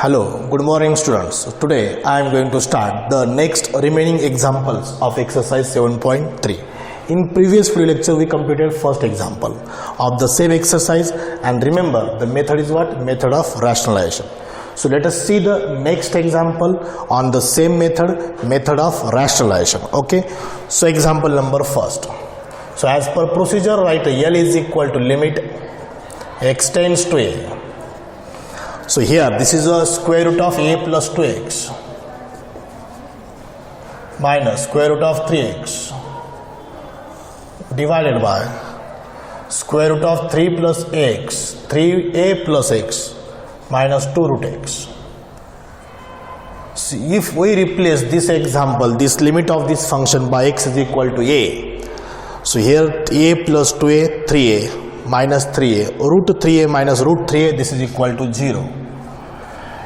Hello, good morning students. Today I am going to start the next remaining examples of exercise 7.3. In previous few lecture we completed first example of the same exercise, and remember the method is what? Method of rationalization. So let us see the next example on the same method of rationalization. Okay, so example number first. So as per procedure, write L is equal to limit x tends to a. So here this is a square root of a plus 2x minus square root of 3x divided by square root of 3 plus x, 3a plus x minus 2 root x. So if we replace this example, this limit of this function by x is equal to a, so here a plus 2a, 3a minus 3a, root 3a minus root 3a, this is equal to 0.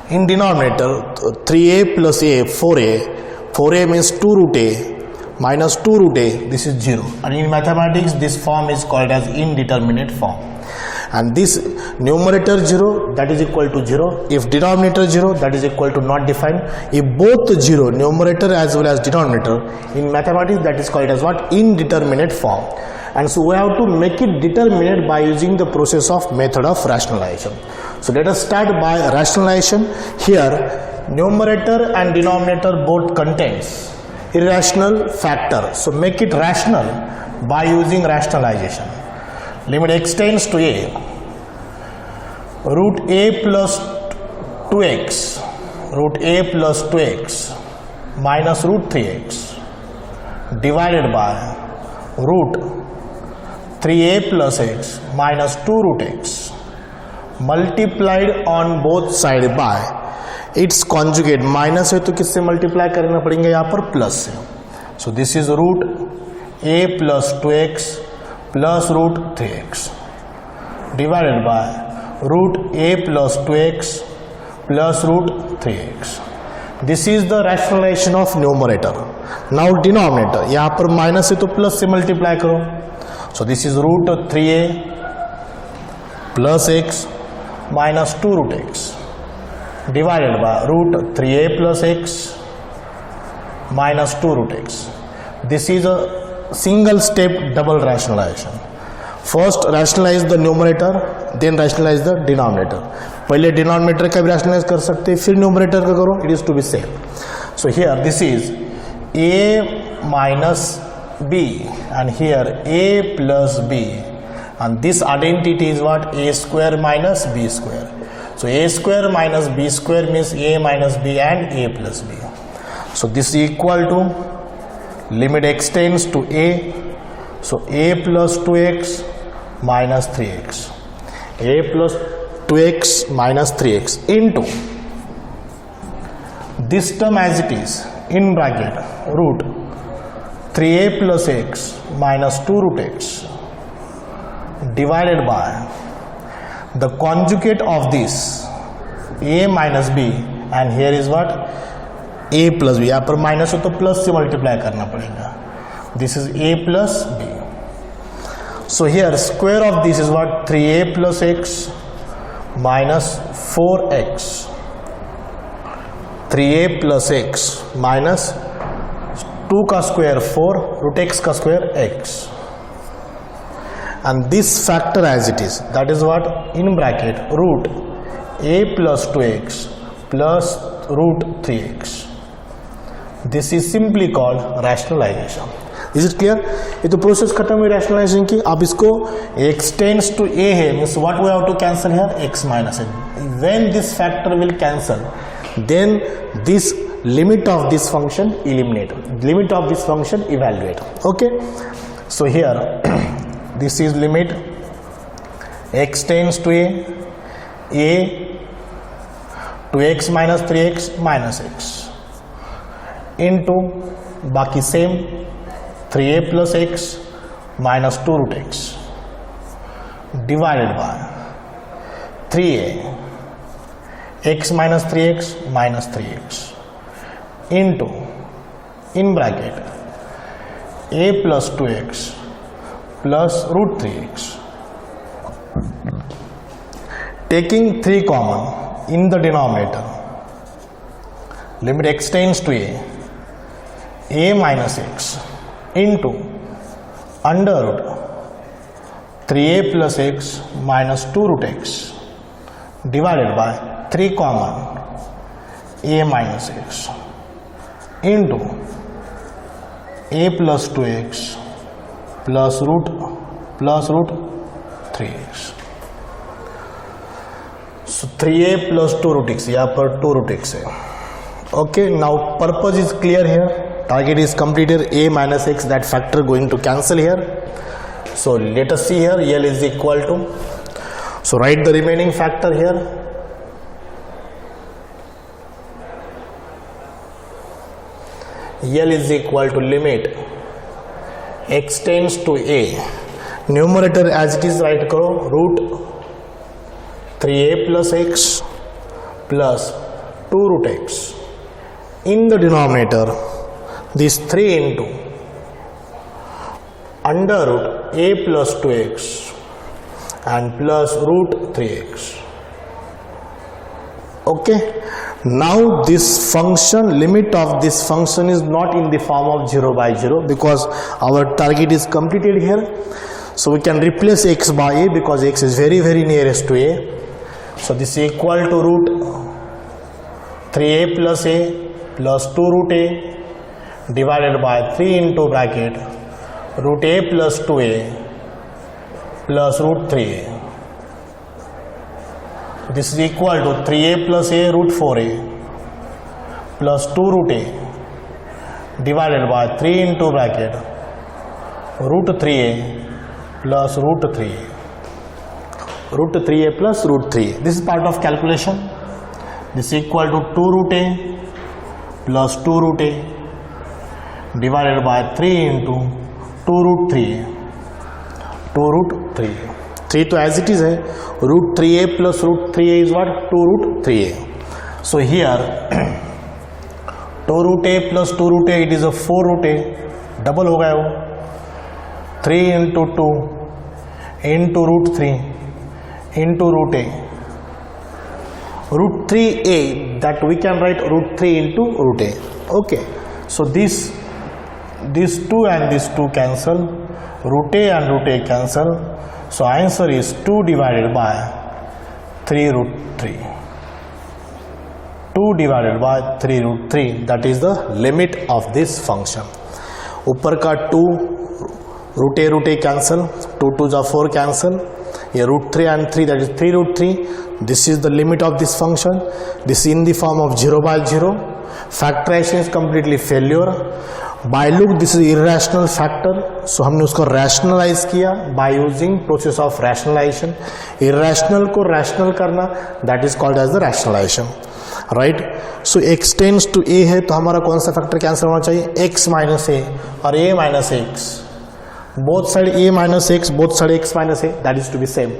In denominator, 3a plus a, 4a, 4a means 2 root a minus 2 root a, this is 0. And in mathematics, this form is called as indeterminate form. And this numerator 0, that is equal to 0. If denominator 0, that is equal to not defined. If both 0, numerator as well as denominator, in mathematics that is called as what? Indeterminate form. And so we have to make it determinate by using the process of method of rationalization. So let us start by rationalization. Here numerator and denominator both contains irrational factor. So make it rational by using rationalization. Limit x tends to a, root a plus 2x, root a plus 2x minus root 3x divided by root 3a plus x minus 2 root x multiplied on both sides by its conjugate. Minus है तो किससे multiply करना पड़ेगा? यहाँ पर plus से. So this is root a plus 2x plus root 3x divided by root a plus 2x plus root 3x. This is the rationalisation of numerator. Now denominator, यहाँ पर माइनस है तो प्लस से मल्टीप्लाई करो. So this is root 3a plus x minus 2 root x divided by root 3a plus x minus 2 root x. This is a single step double rationalization. First rationalize the numerator, then rationalize the denominator. पहले denominator का भी rationalize कर सकते हैं, फिर numerator का करो. It is to be same. So here this is a minus b and here a plus b, and this identity is what? A square minus b square. So a square minus b square means a minus b and a plus b. So this is equal to limit x tends to a, so a plus 2x minus 3x, a plus 2x minus 3x into this term as it is in bracket root 3a plus x minus 2 root x divided by the conjugate of this a minus b, and here is what? a plus b. यहाँ पर minus हो तो plus से multiply करना पड़ेगा. This is a plus b. So here square of this is what? 3a plus x minus 4x, 3a plus x minus 2 का square 4, root x का square x, and this factor as it is, that is what? In bracket root a plus 2x plus root 3x. This is simply called rationalization. Is it clear? ये तो process खत्म हुई rationalization की. अब इसको x tends to a है, means what we have to cancel here? X minus a. When this factor will cancel, then this limit of this function eliminate, limit of this function evaluate. Okay, so here this is limit x tends to a to x minus 3x minus x into बाकी same 3a plus x minus 2 root x divided by 3a x minus 3x minus 3x into in bracket a plus 2x plus root 3x. Taking 3 common in the denominator, limit x tends to a minus x into under root 3a plus x minus 2 root x divided by 3 common a minus x into a plus 2x plus root 3x. So 3a plus 2 root x, यहाँ पर 2 root x है. Okay, now purpose is clear here. Target is completed. A minus x, that factor going to cancel here. So let us see here. L is equal to. So write the remaining factor here. L is equal to limit x tends to a. Numerator as it is write करो root 3a plus x plus 2 root x. In the denominator, this 3 into under root a plus 2x and plus root 3x. Okay. Now this function, limit of this function is not in the form of 0 by 0 because our target is completed here. So we can replace x by a because x is very nearest to a. So this is equal to root 3a plus a plus 2 root a divided by 3 into bracket root a plus 2a plus root 3a. This is equal to 3a plus a root 4a plus 2 root a divided by 3 into bracket root 3a plus root 3a. Root 3a plus root 3a. This is part of calculation. This is equal to 2 root a plus 2 root a divided by 3 into 2 root 3a. 2 root 3a. 3 तो as it is है. Root 3a plus root 3a is what? 2 root 3a. So here 2 root a plus 2 root a, it is a 4 root a. Double हो गया वो. 3 into 2 into root 3 into root a. Root 3a, that we can write root 3 into root a. Okay. So this 2 and this 2 cancel. Root a and root a cancel. So answer is 2 divided by 3 root 3. 2 divided by 3 root 3. That is the limit of this function. ऊपर का 2 root a cancel. 2 2s are 4 cancel. Here root 3 and 3, that is 3 root 3. This is the limit of this function. This is in the form of 0 by 0. Factorization is completely failure. By look, this is irrational factor. So हमने उसको rationalize किया by using process of rationalization. Irrational को rational करना, that is called as the rationalization. Right? So x tends to a है तो हमारा कौन सा फैक्टर कैंसिल होना चाहिए? x minus a और a minus x. Both side a minus x, both side x minus a, that is to be same.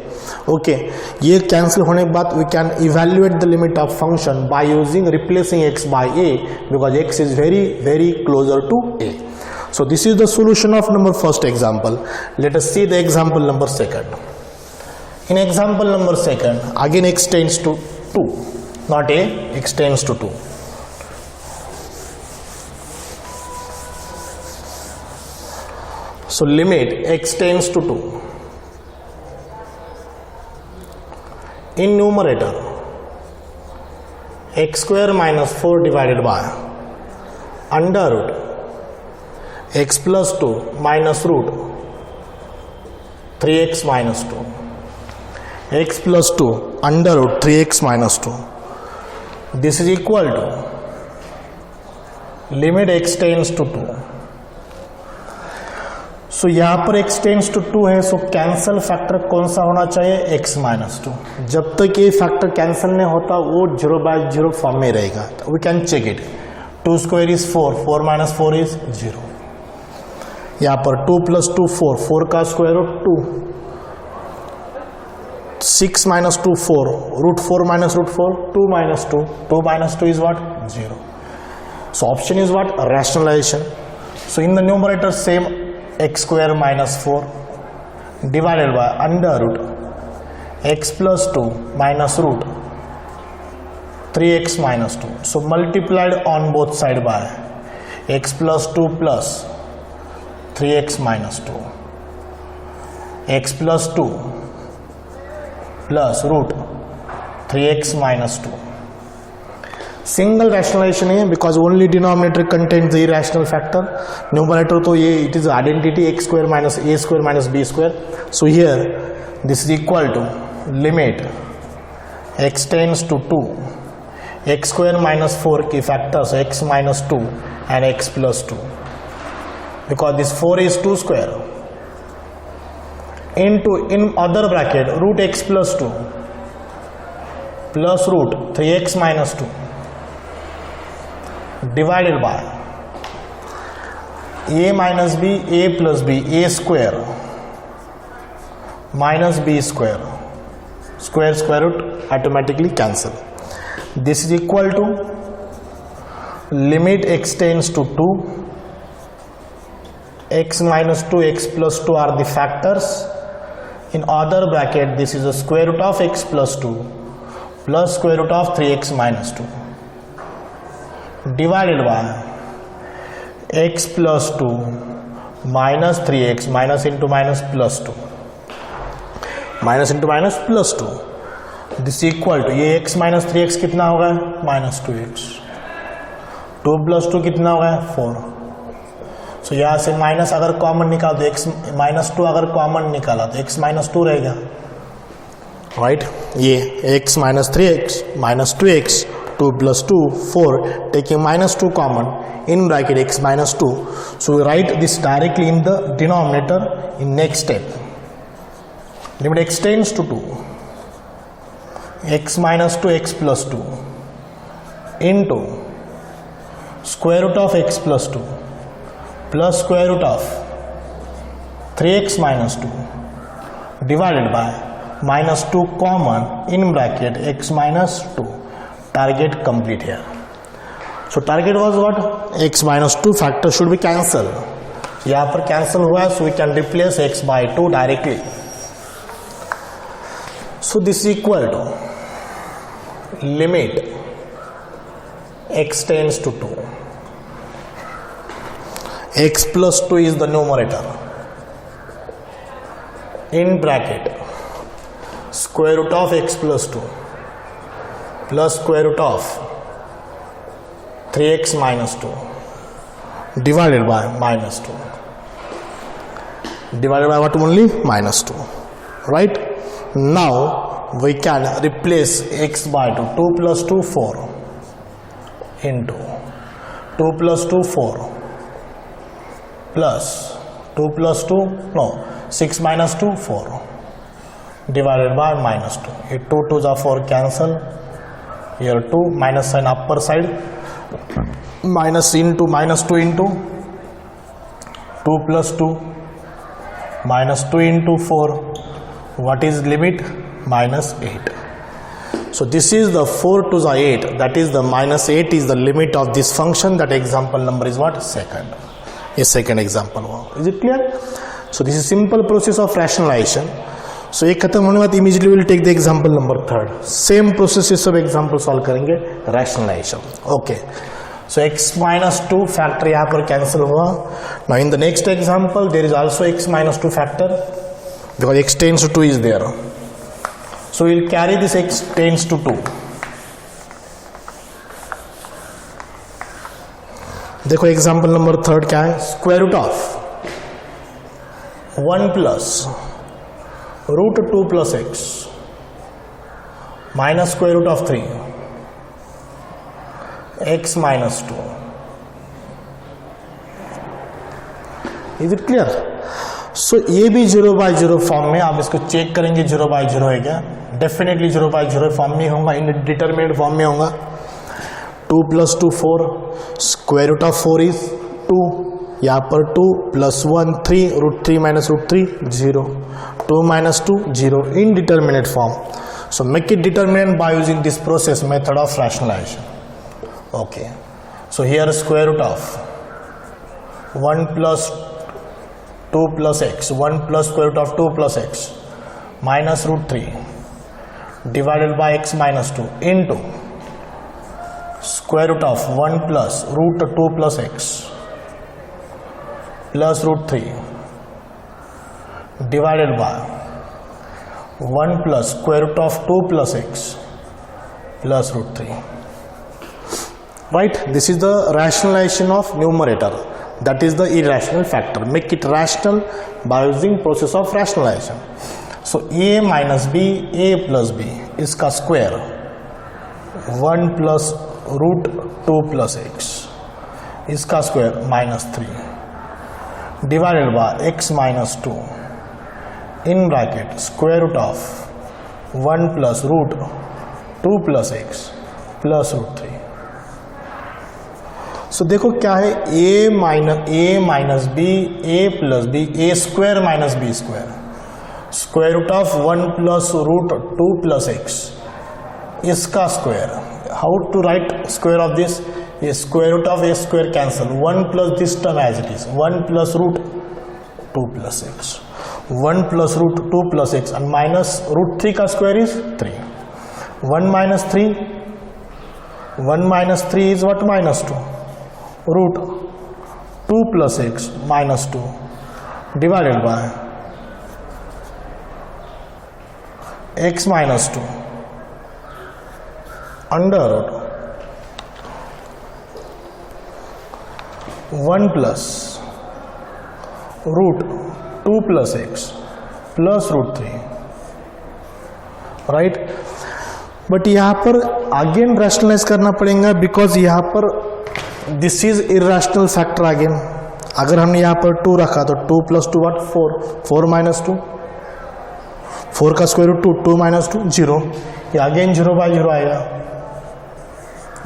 Okay, ये cancel होने के बाद we can evaluate the limit of function by using replacing x by a because x is very closer to a. So this is the solution of first example. Let us see the example number second. In example number second, again x tends to 2, not a, x tends to 2. So limit x tends to 2. In numerator, x square minus 4 divided by under root x plus 2 minus root 3x minus 2. X plus 2 under root 3x minus 2. This is equal to limit x tends to 2. So यहाँ पर x tends to 2 है. So cancel factor कौन सा होना चाहिए? x minus 2. जब तक ये फैक्टर कैंसिल नहीं होता वो 0 by 0 फॉर्म में रहेगा. We can check it. 2 square is 4, 4 minus 4 is 0. यहाँ पर 2 plus 2 4, 4 का square root 2, 6 minus 2 4, root 4 minus root 4, 2 minus 2, 2 minus 2 is what? 0. So option is what? Rationalization. So in the numerator same x square minus 4 divided by under root x plus 2 minus root 3x minus 2. So multiplied on both side by x plus 2 plus 3x minus 2, x plus 2 plus root 3x minus 2. Single rationalization है because only denominator contains the irrational factor. Numerator तो ये it is identity x square minus a square minus b square. So here this is equal to limit x tends to 2, x square minus 4 की factors x minus 2 and x plus 2, because this 4 is 2 square, into in other bracket root x plus 2 plus root 3x minus 2 divided by a minus b, a plus b, a square minus b square, square root automatically cancel. This is equal to limit x tends to 2, x minus 2, x plus 2 are the factors. In other bracket this is the square root of x plus 2 plus square root of 3x minus 2 divided by x plus 2 minus 3x, minus into minus plus 2, minus into minus plus 2. This equal to ये x minus 3x कितना होगा minus 2x, 2 plus 2 कितना होगा 4. सो यहाँ से minus अगर common निकाल दो x minus 2 अगर कॉमन निकाला तो x minus 2 रहेगा, राइट. ये x minus 3x minus 2x 2 plus 2 4, taking minus 2 common in bracket x minus 2. So we write this directly in the denominator in next step. Limit x tends to 2, x minus 2 x plus 2 into square root of x plus 2 plus square root of 3x minus 2 divided by minus 2 common in bracket x minus 2. Target complete here. So target was what? X minus 2 factor should be cancelled. यहाँ पर cancel हुआ है, so we can replace x by 2 directly. So this is equal to limit x tends to 2. X plus 2 is the numerator. In bracket square root of x plus 2 plus square root of 3x minus 2 divided by minus 2, divided by what only minus 2, right. Now we can replace x by 2, 2 plus 2 4 into 2 plus 2 4 plus 2 plus 2 no 6 minus 2 4 divided by minus 2. Here 2 2s are 4 cancel. Here 2 minus sign upper side, minus into minus 2 into 2 plus 2 minus 2 into 4. What is limit? Minus 8. So this is the 4 to the 8, that is the minus 8 is the limit of this function. That example number is what? Second. A second example. Is it clear? So this is simple process of rationalization. So एक खत्म होने के बाद immediately we will take the example number third. Same process से सब example solve करेंगे rationalization. Okay. So x minus 2 factor यहाँ पर cancel हुआ. Now in the next example there is also x minus 2 factor because x tends to 2 is there. So we will carry this x tends to 2. देखो example number third क्या है? Square root of 1 plus root 2 plus x minus square root of 3 x minus 2. Is it clear? So ये भी 0 by 0 form में, आप इसको check करेंगे 0 by 0 है क्या? डेफिनेटली 0 by 0 फॉर्म में होगा, इनडिटरमिनेट फॉर्म में होगा. 2 plus 2 4, square root of 4 is 2, यहाँ पर 2 plus 1 3, root 3 minus root 3 0, 2 minus 2 0, indeterminate form. So make it determinate by using this process method of rationalization. Okay, so here square root of 1 plus 2 plus x, 1 plus square root of 2 plus x minus root 3 divided by x minus 2 into square root of 1 plus root 2 plus x plus root 3 divided by 1 plus square root of 2 plus x plus root 3. Right, this is the rationalization of numerator, that is the irrational factor. Make it rational by using process of rationalization. So a minus b, a plus b, इसका square 1 plus root 2 plus x, इसका square minus 3 divided by x minus 2 in bracket square root of 1 plus root 2 plus x plus root 3. सो देखो क्या है, a minus B, a plus B, a square minus B square, square root of 1 plus root 2 plus X, इसका square. How to write square of this? ये square root of A square cancel, 1 plus this term as it is 1 plus root 2 plus X, 1 plus root 2 plus X and minus root 3 का square is 3. 1 minus 3 is what? Minus 2. Root 2 plus x minus 2 divided by x minus 2 under root 1 plus root 2 plus x plus root 3. Right, but यहाँ पर again rationalise करना पड़ेगा because यहाँ पर this is irrational factor again. अगर हमने यहाँ पर 2 रखा तो 2 प्लस 2 व्हाट? 4 माइनस 2, 4 का स्क्वायर रूट 2, 2 माइनस 2 0. ये अगेन 0 बाय 0 आएगा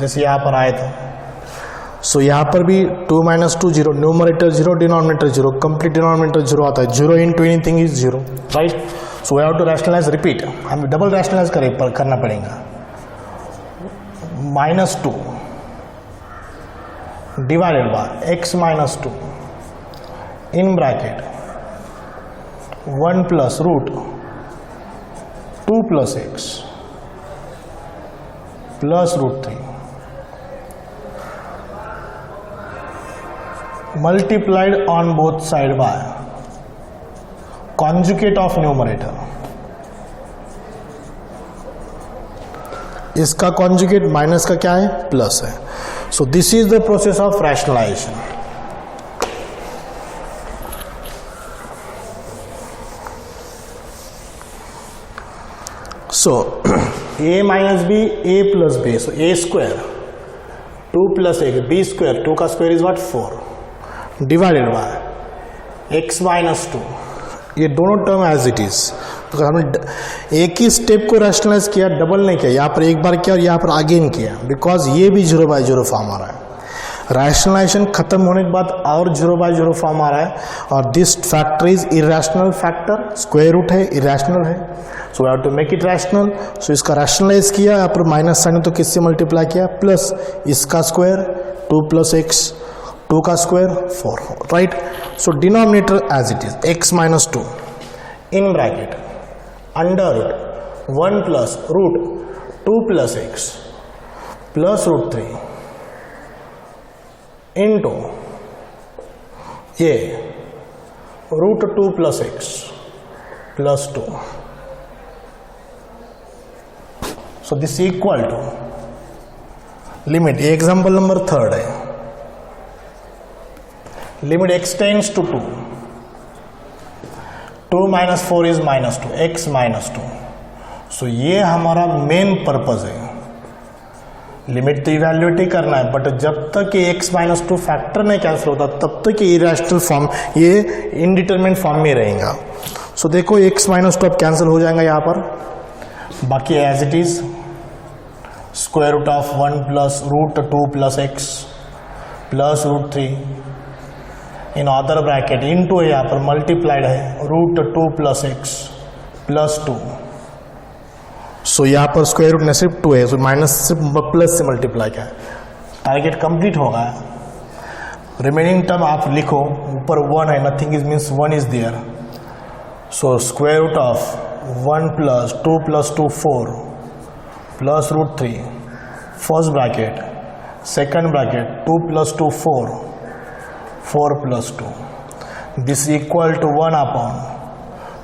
जैसे यहाँ पर आया था. सो यहाँ पर भी 2 minus 2 0, numerator 0, denominator 0, complete denominator 0 आता है. 0 into anything is 0. Right, so we have to rationalise. Repeat, हमें डबल रैशनलाइज करना पड़ेगा. Minus 2 divided by x minus 2 in bracket 1 plus root 2 plus x plus root 3 multiplied on both side by conjugate of numerator. इसका conjugate minus का क्या है? Plus है. So this is the process of rationalisation. So a minus B, a plus b, so a square 2 plus एक, b square 2 का square is what? 4 divided by x minus 2. ये दोनों term as it is. तो हमने एक ही step को rationalise किया, double नहीं किया. यहाँ पर एक बार किया और यहाँ पर अगेन किया बिकॉज ये भी 0 बाय 0 फॉर्म आ रहा है. रैशनलाइजेशन खत्म होने के बाद और 0 बाय 0 फॉर्म आ रहा है. और this factor is irrational factor, square root है, इरेशनल है. So we have to make it rational. So इसका रैशनलाइज किया, यहाँ पर माइनस साइन तो किससे मल्टीप्लाई किया? प्लस इसका स्क्वायर 2 प्लस एक्स, 2 का square 4. Right, so denominator as it is x minus 2 in bracket under root 1 plus root 2 plus x plus root 3 into ये root 2 plus x plus 2. So this equal to limit. Example number 3 है. Limit x tends to 2, 2 minus 4 is minus 2, x minus 2. So ये हमारा main purpose है. Limit तो evaluate ही करना है, but जब तक ये x माइनस 2 फैक्टर नहीं कैंसिल होता तब तक ये इरेशनल फॉर्म, ये इनडिटरमिनेट फॉर्म में रहेगा. सो देखो x माइनस 2 अब कैंसिल हो जाएगा यहाँ पर. बाकी as it is square root of 1 plus root 2 plus x plus root 3 in other bracket into यहाँ पर मल्टीप्लाइड है root 2 plus x plus 2. So यहाँ पर स्क्वायर रूट में सिर्फ 2 है, सो माइनस सिर्फ प्लस से मल्टीप्लाई किया है. टारगेट कंप्लीट होगा. रिमेनिंग टर्म आप लिखो, ऊपर 1 है, nothing is means 1 is there. So square root of 1 plus 2 plus 2 4 plus root 3 first bracket second bracket 2 plus 2 4, 4 plus 2, this is equal to 1 upon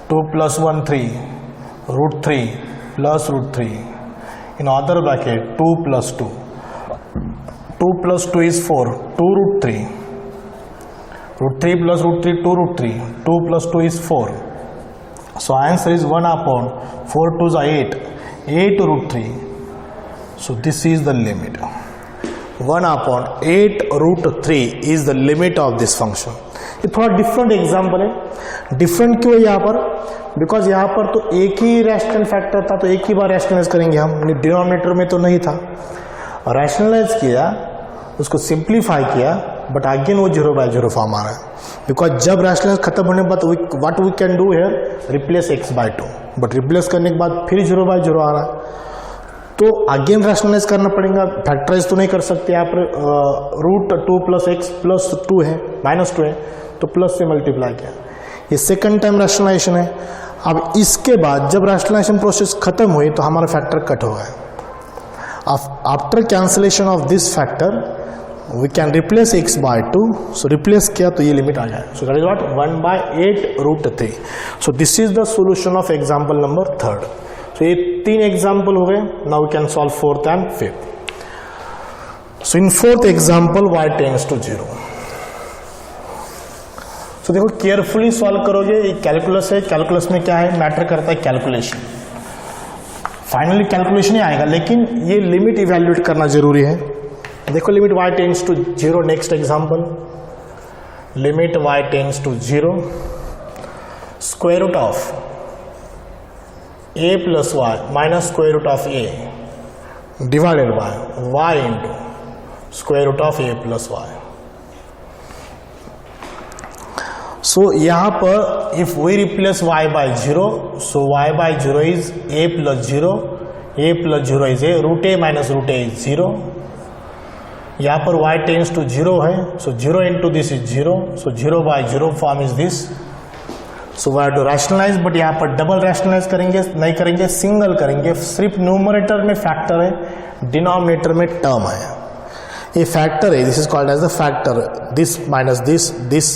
2 plus 1 3, root 3 plus root 3, in other bracket 2 plus 2, 2 plus 2 is 4, 2 root 3, root 3 plus root 3, 2 root 3, 2 plus 2 is 4. So answer is 1 upon 4 2s are 8, 8 root 3. So this is the limit. 1 upon 8 root 3 is the limit of this function. ये थोड़ा different example है. Different क्यों है यहाँ पर? Because यहाँ पर तो एक ही रैशनल फैक्टर था, तो एक ही बार रैशनलाइज करेंगे हम, डिनोमिनेटर में तो नहीं था. रैशनलाइज किया, उसको सिंप्लीफाई किया, बट अगेन वो 0/0 फॉर्म आ रहा है. बिकॉज जब रैशनलाइज खत्म होने के बाद what we can do here, replace x/2, but replace करने के बाद फिर 0/0 आ रहा है, तो अगेन रैशनलाइज करना पड़ेगा. फैक्टराइज तो नहीं कर सकते. यहाँ पर रूट 2 प्लस एक्स प्लस 2 है, -2 है, तो प्लस से मल्टीप्लाई किया. ये सेकंड टाइम रैशनलाइजेशन है. अब इसके बाद जब रैशनलाइजेशन प्रोसेस खत्म हुई तो हमारा फैक्टर कट हो गया. After cancellation of this factor we can replace x/2. So replace किया तो ये लिमिट आ गया. So that is what 1/8 root 3. So this is the solution of example number 3. So ये 3 एग्जाम्पल हो गए. Now we can solve 4th and 5th. So in 4th example y tends to 0. So देखो carefully solve करोगे. ये calculus है. Calculus में क्या है, मैटर करता है कैलकुलेशन. फाइनली कैलकुलेशन ही आएगा, लेकिन ये लिमिट इवैल्यूएट करना जरूरी है. देखो limit y tends to 0. Next example, limit y tends to 0, square root of a plus y minus square root of a divided by y into square root of a plus y. So यहाँ पर if we replace y by 0, so y by 0 is a plus 0, a plus 0 is a, root a minus root a is 0. यहाँ पर y tends to 0 है, so 0 into this is 0, so 0 by 0 form is this. So we have to rationalise, but यहाँ पर double rationalise करेंगे नहीं करेंगे, single करेंगे. सिर्फ न्यूमरेटर में फैक्टर है, डिनोमिनेटर में टर्म है. ये फैक्टर है, this is called as the factor. This minus this, this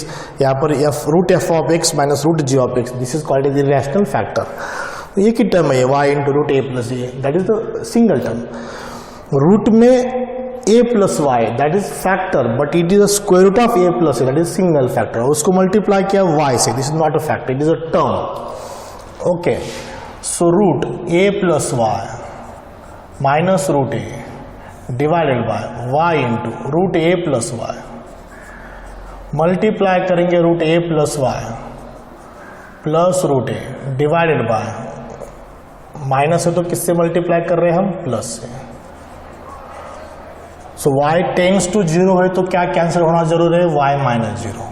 यहाँ पर root f of x minus root g of x, this is called as rational factor. एक ही टर्म है y into root a plus a, that is the single term. Root में a plus y that is factor, but it is square root of a plus a, that is single factor. उसको multiply किया y से, this is not a factor, it is a term. Okay, so root a plus Y minus root A divided by y into root a plus Y. Multiply करेंगे root a plus Y plus root A divided by, minus है तो किससे multiply कर रहे हैं हम, plus से. सो y tends to 0 है तो क्या कैंसिल होना जरूर है, y minus 0.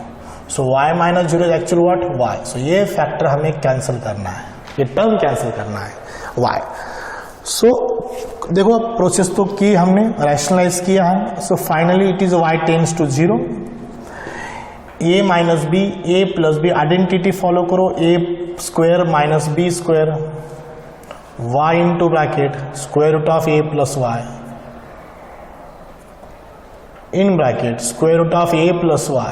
So y minus 0 is actual what, y. सो ये फैक्टर हमें कैंसिल करना है, ये टर्म कैंसिल करना है, y. सो देखो प्रोसेस तो की हमने, रैशनलाइज किया है. So finally it is y tends to 0, a minus B, a plus b, identity follow करो, a square minus B square, y into bracket square root of a plus y in bracket square root of a plus y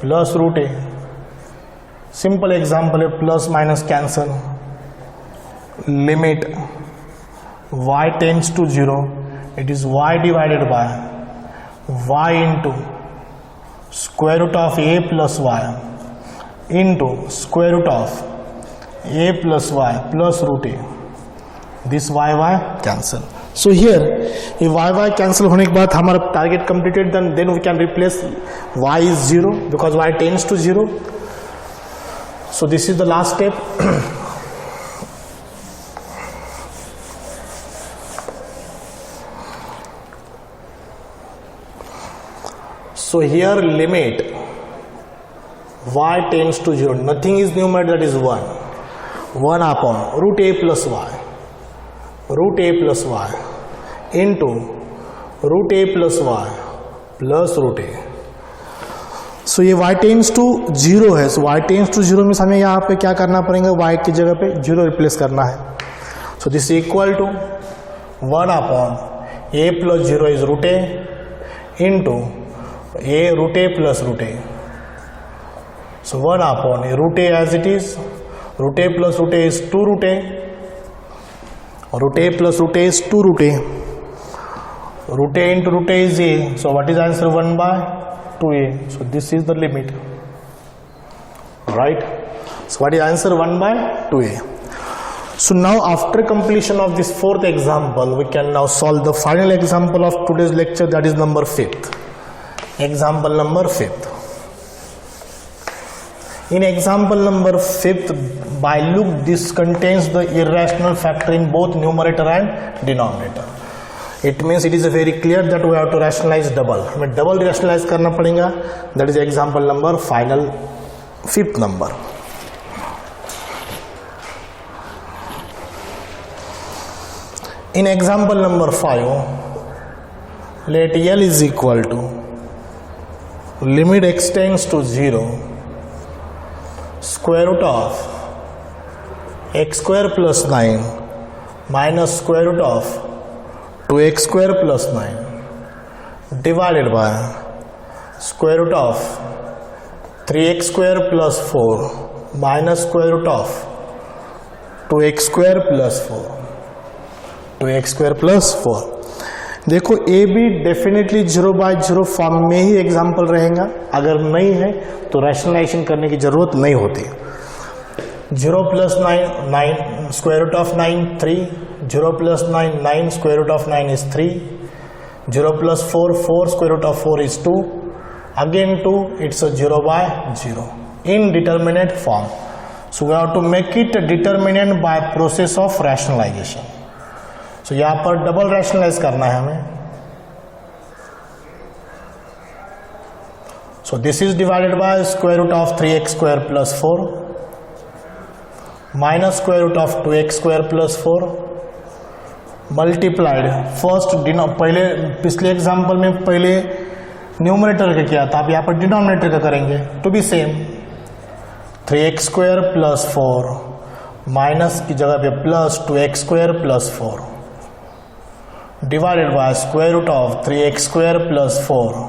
plus root a. Simple example है, plus minus cancel. Limit y tends to 0, it is y divided by y into square root of a plus Y into square root of a plus Y plus root a. This y cancel. So here ये y cancel होने के बाद हमारा target completed. Then we can replace y is 0 because y tends to 0. So this is the last step. So here limit y tends to 0, nothing is numerator, that is 1 upon root a plus y, root a plus Y into root a plus Y plus root a. So ये y tends to 0 है. सो y tends to 0 में हमें यहाँ पे क्या करना पड़ेगा, y की जगह पे 0 रिप्लेस करना है. So this equal to 1 upon a plus 0 is root a into a root a plus root a. So 1 upon a root a as it is. Root a plus root a is 2 root a. Root a plus root a is 2 root a. Root a into root a is a. So what is answer? 1 by 2a. So this is the limit. Right? So what is answer? 1 by 2a. So now after completion of this fourth example, we can now solve the final example of today's lecture, that is number 5th. Example number 5th. In example number 5th, by look, this contains the irrational factor in both numerator and denominator. It means it is very clear that we have to rationalize double. हमें double rationalize करना पड़ेगा. That is example number final 5th number. In example number 5, let L is equal to limit x tends to 0 square root of x square plus 9 minus square root of 2x square plus 9 divided by square root of 3x square plus 4 minus square root of 2x square plus 4. 2x square plus 4. देखो a b definitely 0 by 0 form में ही example रहेगा. अगर नहीं है तो rationalisation करने की जरूरत नहीं होती. 0 plus 9 square root of 9 3. 0 plus 9 square root of 9 is 3. 0 plus 4 square root of 4 is 2. Again 2, it's 0 by 0 in determinant form. So we have to make it determinant by process of rationalisation. So यहाँ पर double rationalise करना है हमें. So this is divided by square root of 3x square plus 4 minus square root of 2x square plus 4 multiplied first पहले पिछले example में पहले numerator का किया था, अब यहाँ पर डिनोमिनेटर का करेंगे. To be same 3x square plus 4 minus की जगह पे plus 2x square plus 4 divided by square root of 3x square plus 4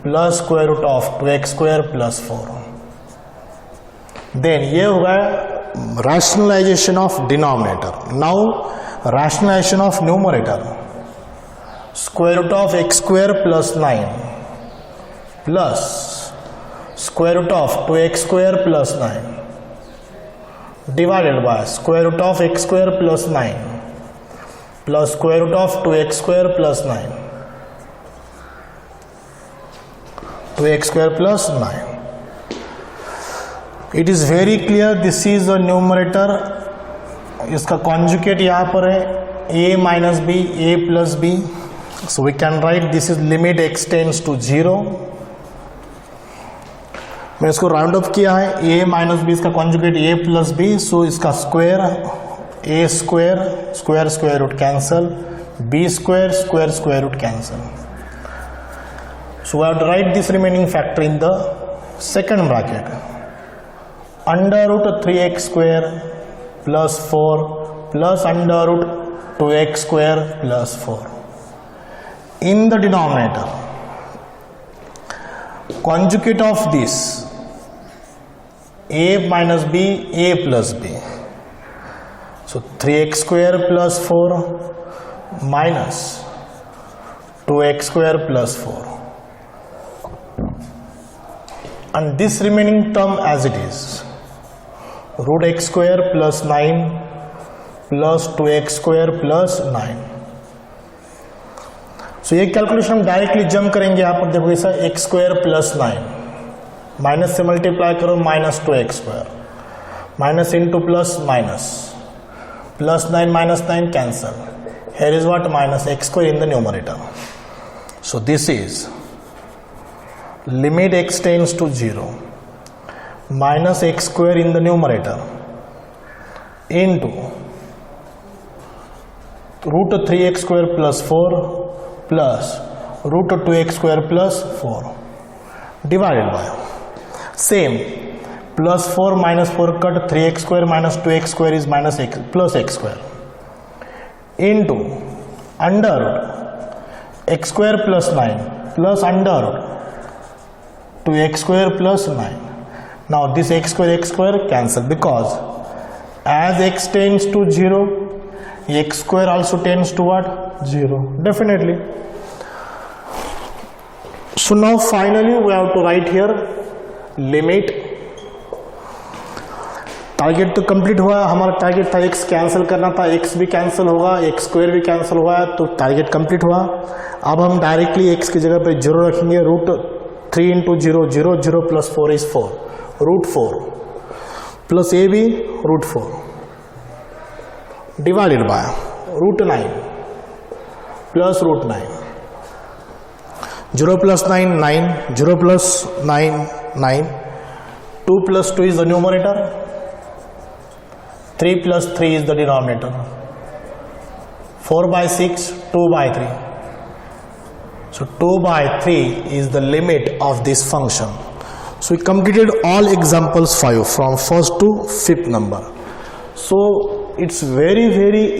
plus square root of 2x square plus 4. Then ये होगा rationalization of denominator. Now rationalization of numerator. Square root of x square plus 9 plus square root of 2x square plus 9 divided by square root of x square plus 9 plus square root of 2x square plus 9. 2x square plus 9. It is very clear this is a numerator. इसका conjugate यहाँ पर है a minus b, a plus b. So we can write this is limit x tends to 0. मैं इसको round up किया है. a minus b इसका conjugate a plus b. So इसका square a square square root cancel, b square square root cancel. So we have to write this remaining factor in the second bracket. Under root 3x square plus 4 plus under root 2x square plus 4. In the denominator, conjugate of this a minus b, a plus b. So 3x square plus 4 minus 2x square plus 4. And this remaining term as it is. Root x square plus 9 plus 2x square plus 9. So ये calculation हम directly jump करेंगे. यहाँ पर देखो ऐसा x square plus 9 minus से multiply करो minus 2x square minus into plus minus plus 9 minus 9 cancel. Here is what? Minus x square in the numerator. So this is limit x tends to 0 minus x square in the numerator into root 3x square plus 4 plus root 2x square plus 4 divided by same plus 4 minus 4 cut 3x square minus 2x square is minus x plus x square into under root x square plus 9 plus under root to x square plus 9. Now this x square cancel, because as x tends to 0, x square also tends to what? 0, definitely. So now finally we have to write here limit. Target तो complete हुआ, हमारा target था x cancel करना था, x भी cancel होगा, x square भी cancel हुआ, तो टारगेट कंप्लीट हुआ. अब हम डायरेक्टली x की जगह पे 0 रखेंगे. Root 3 into 0 0 0 plus 4 is 4, root 4 plus A भी root 4 divided by root 9 plus root 9. 0 plus 9 9, 0 plus 9 9, 2 plus 2 is the numerator, 3 plus 3 is the denominator, 4 by 6, 2 by 3. So 2 by 3 is the limit of this function. So we completed all examples 5 from first to fifth number. So it's very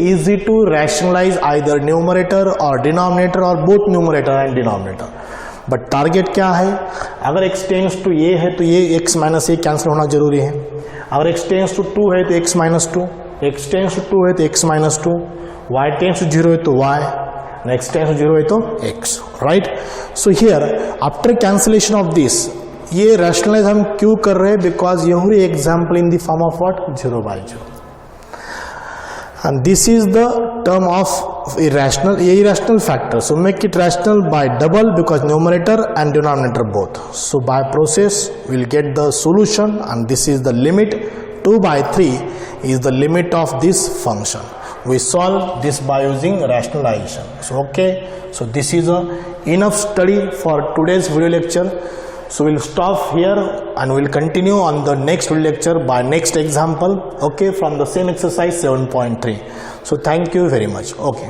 easy to rationalize either numerator or denominator or both numerator and denominator. But target क्या है? अगर x tends to ये है तो ये x minus ए cancel होना जरूरी है. अगर x टेंस टू 2 है तो x minus 2, x tends to 2 है तो x minus 2, y tends to 0 है तो y, x टेंस टू 0 है तो x, right. So here after cancellation of this, ये रैशनलाइज हम क्यों कर रहे हैं? Because you example in the form of what? 0 by 0. And this is the term of irrational factor. So make it rational by double, because numerator and denominator both. So by process we'll get the solution, and this is the limit. 2 by 3 is the limit of this function. We solve this by using rationalization. So okay, so this is enough study for today's video lecture. So we'll stop here and we'll continue on the next lecture by next example, okay, from the same exercise 7.3. So thank you very much. Okay.